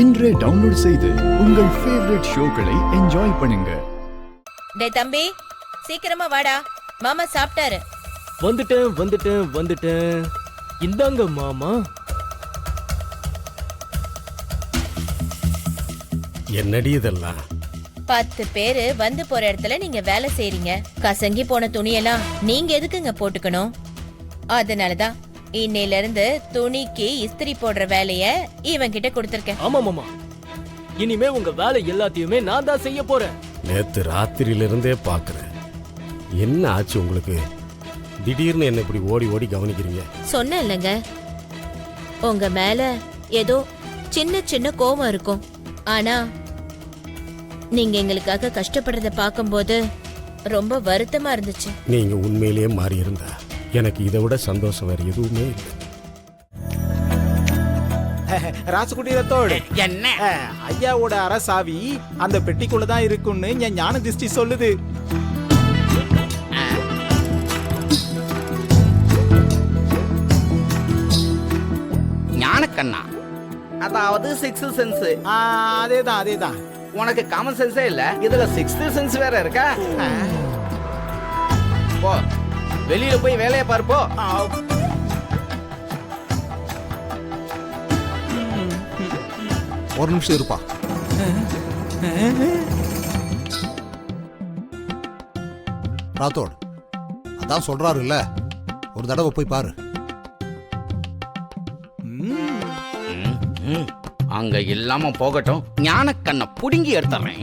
இன்றே டவுன்லோட் செய்து உங்கள் ஃபேவரட் ஷோக்களை என்ஜாய் பண்ணுங்க. டேய் தம்பி, சீக்கிரமா வாடா, மாமா சாப்பிட்டாரு. வந்துட்டேன். இந்தாங்க மாமா. என்னடி இதெல்லாம்? 10 பேரு வந்து போற இடத்துல நீங்க வேலை செய்றீங்க. கசங்கி போன துணியெல்லாம் நீங்க எதுக்குங்க போட்டுக்கணும்? அதனாலதான் இன்னையில இருந்து துணிக்கு இஸ்திரி போடுற வேலைய இவன் கிட்ட கொடுத்திருக்கேன். ஆமா மாமா, இனிமே உங்க வேலை எல்லாத்தையுமே நான் தான் செய்ய போறேன். நேத்து ராத்திரியில இருந்தே பாக்குறேன். என்ன ஆச்சு உங்களுக்கு? திடீர்னு என்ன இப்படி ஓடி ஓடி கவனிக்கிறீங்க? சொன்ன இல்லங்க, உங்க மேல ஏதோ சின்ன சின்ன கோபம் இருக்கும். ஆனா நீங்க எங்களுக்காக கஷ்டப்படுறத பாக்கும்போது ரொம்ப வருத்தமா இருந்துச்சு. நீங்க உண்மையிலேயே மாறி இருந்தா எனக்கு இதை விட சந்தோஷம் வேற எதுவுமே இல்லை. ராசுகுட்டி ரத்தோடு என்ன ஐயாவோட அரசாவி அந்த பெட்டிக்குள்ளதான் இருக்குன்னு என் ஞான திருஷ்டி சொல்லுது. ஞானக்கண்ணா, அதாவது சிக்ஸ்த் சென்ஸ். அதேதான். உனக்கு காமன் சென்ஸே இல்ல, இதுல சிக்ஸ்த் சென்ஸ் வேற இருக்கா? போ, வெளியில போய் வேலையை பார்ப்போ. ஒரு நிமிஷம் இருப்பா. ராத்தோடு அதான் சொல்றாரு இல்ல, ஒரு தடவை போய் பாரு. அங்க இல்லாம போகட்டும், ஞானக்கண்ணை புடுங்கி எடுத்துறேன்.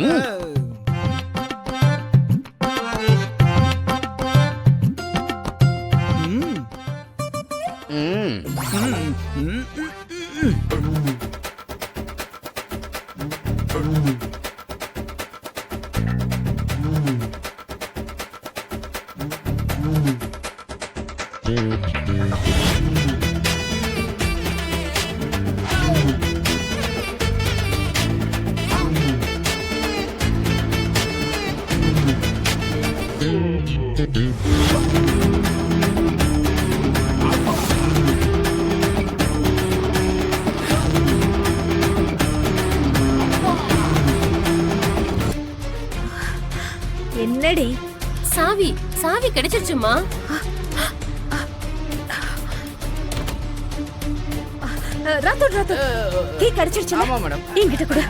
என்னடி சாவி கிடைச்சிருச்சுமா? ராத்தோடு கீ கிடைச்சிருச்சு. ஆமா மேடம், என்கிட்ட கூட.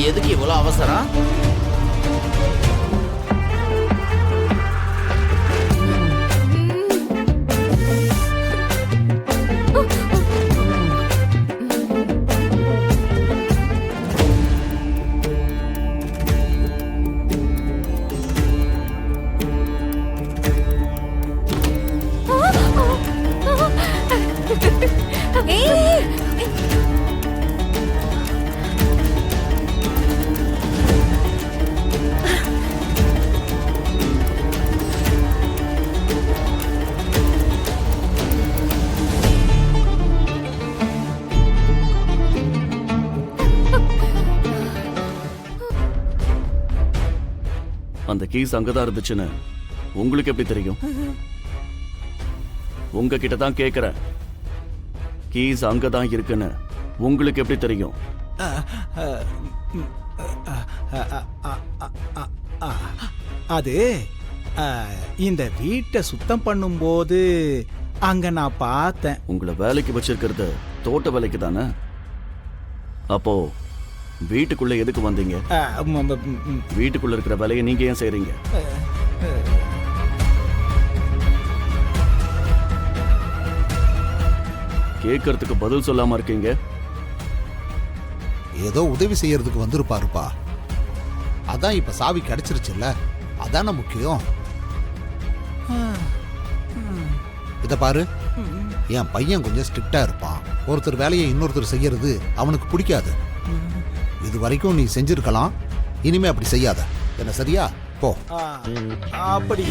எதுக்கு இவ்வளவு அவசரம்? அந்த கீஸ் அங்கதான் இருந்துச்சுன்னு உங்களுக்கு எப்படி தெரியும்? உங்ககிட்ட தான் கேக்குறேன். கீஸ் அங்கதான் இருக்குன்னு உங்களுக்கு எப்படி தெரியும்? அது இந்த வீட்டை சுத்தம் பண்ணும்போது அங்க நான் பார்த்தேன். உங்களை வேலைக்கு வச்சிருக்கிறது தோட்ட வேலைக்கு தானே? அப்போ வீட்டுக்குள்ள எதுக்கு வந்தீங்க? வீட்டுக்குள்ள இருக்கிற வேலையை நீங்க ஏன் செய்றீங்க? கேட்கறதுக்கு பதில் சொல்லாம இருக்கீங்க. ஏதோ உதவி செய்யறதுக்கு வந்திருப்பாருப்பா. அதான் இப்ப சாவி கிடைச்சிருச்சுல்ல, அதான முக்கியம். இத பாரு, என் பையன் கொஞ்சம் ஸ்ட்ரிக்டா இருப்பான். ஒருத்தர் வேலையை இன்னொருத்தர் செய்யறது அவனுக்கு பிடிக்காது. இது வரைக்கும் நீ செஞ்சிருக்கலாம், இனிமே அப்படி செய்யாத. என்ன சரியா? போ. அப்படி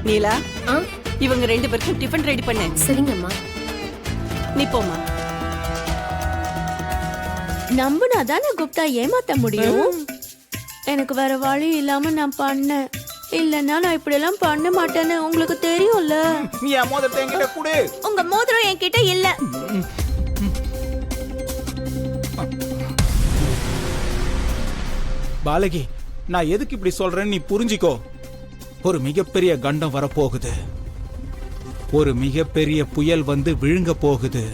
நீலா, இவங்க 2 பேருக்கும் டிஃபன் ரெடி பண்ண. சரிங்கம்மா. நீ போமா. நம்புனாதானே குப்தா ஏமாத்த முடியும். எனக்கு வேற வழி இல்லாம நான் பண்ணேன். இல்லன்னா நான் இப்படி எல்லாம் பண்ண மாட்டேன்னு உங்களுக்கு தெரியும்ல. நீ என் மோதிரத்தை என்கிட்ட கொடு. உங்க மோதிரம் என்கிட்ட இல்ல. பாலகி, நான் எதுக்கு இப்படி சொல்றேன்னு நீ புரிஞ்சிக்கோ. ஒரு மிகப்பெரிய கண்டம் வரப்போகுது. ஒரு மிகப்பெரிய புயல் வந்து விழுங்க போகுது.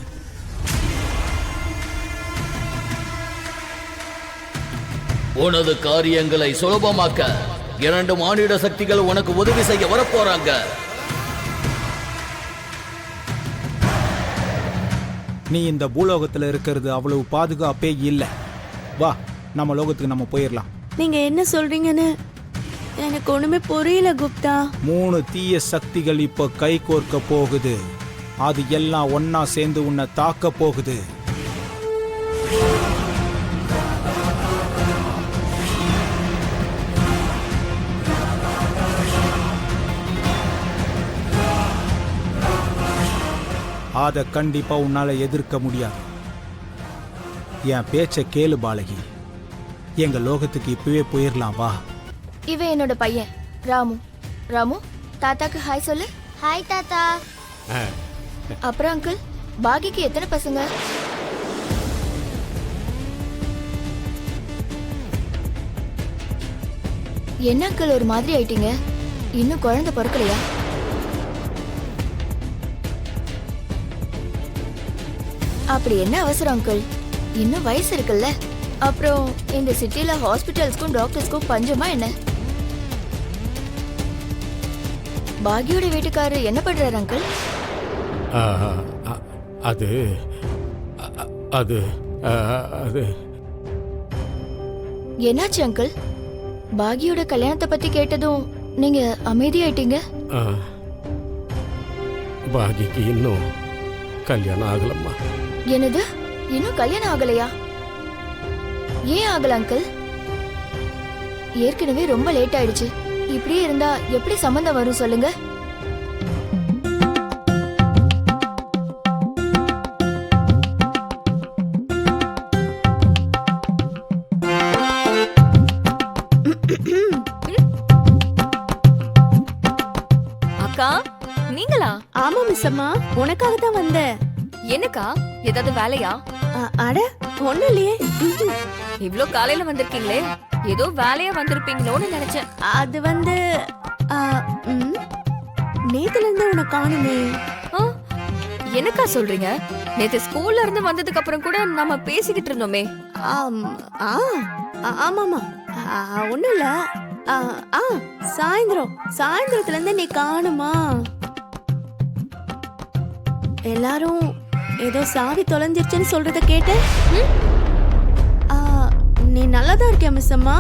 உனது காரியங்களை சுலபமாக்க 2 மானிட சக்திகள் உனக்கு உதவி செய்ய வரப்போறாங்க. நீ இந்த பூலோகத்துல இருக்கிறது அவ்வளவு பாதுகாப்பே இல்ல. வா, நம்ம லோகத்துக்கு நம்ம போயிடலாம். நீங்க என்ன சொல்றீங்கன்னு எனக்கு ஒண்ணுமே புரியல குப்தா. 3 தீய சக்திகள் இப்போ கை கோர்க்க போகுது. அது எல்லாம் ஒன்னா சேர்ந்து உன்னை தாக்க போகுது. அத கண்டிப்பா உன்னால எதிர்க்க முடியாது. என் பேச்ச கேளு பாலகி. எங்க லோகத்துக்கு இப்பவே போயிடலாம், வா. இவன் என்னோட பையன் ராமு. ராமு, தாத்தாக்கு ஹாய் சொல்லு. ஹாய் தாத்தா. அப்புறம் அங்கிள், பாகிக்கு எத்தனை பசங்க? என்ன அங்கிள் ஒரு மாதிரி ஆயிட்டீங்க? இன்னும் குழந்தை பிறக்கலையா? அப்படி என்ன அவசரம் அங்கிள்? இன்னும் வயசு இருக்குல்ல. அப்புறம் இந்த சிட்டில ஹாஸ்பிட்டல்ஸ்க்கும் டாக்டர்ஸ்க்கும் பஞ்சமா என்ன? பாகியோட வீட்டுக்காரரு என்ன பண்றாரு அங்கிள்? அது அது அது என்னாச்சு அங்கிள்? பாகியோட கல்யாணத்தை பத்தி கேட்டதும் நீங்க அமைதியாயிட்டீங்க. பாகிக்கு இன்னும் கல்யாணம் ஆகலம்மா. என்னது, இன்னும் கல்யாணம் ஆகலையா? ஏன் ஆகல அங்கிள்? ஏற்கனவே ரொம்ப லேட் ஆயிடுச்சு. இப்படியே இருந்தா எப்படி சம்பந்தம் வரும் சொல்லுங்க? அக்கா, நீங்களா? ஆமா மிஸ் அம்மா, உனக்காக தான் வந்தேன். என்னக்கா, ஏதாவது வேலையா? அட ஒண்ணும் இல்லையே. இவ்ளோ காலையில வந்திருக்கீங்களே, ஏதோ வேலையா வந்திருப்பீங்களோன்னு நினைச்சேன். அது வந்து நேத்துல இருந்து உன்னை காணுமே. என்னக்கா சொல்றீங்க? நேத்து ஸ்கூல்ல இருந்து வந்ததுக்கு அப்புறம் கூட நாம பேசிக்கிட்டு இருந்தோமே. ஆமாமா, ஒண்ணும் இல்ல. சாயந்தரத்துல இருந்து நீ காணுமா? எல்லாரும் ஏதோ சாவி தொலைஞ்சிருச்சுன்னு சொல்றத கேட்டேன். நீ நல்லாதான் இருக்கியா மிஸ் அம்மா?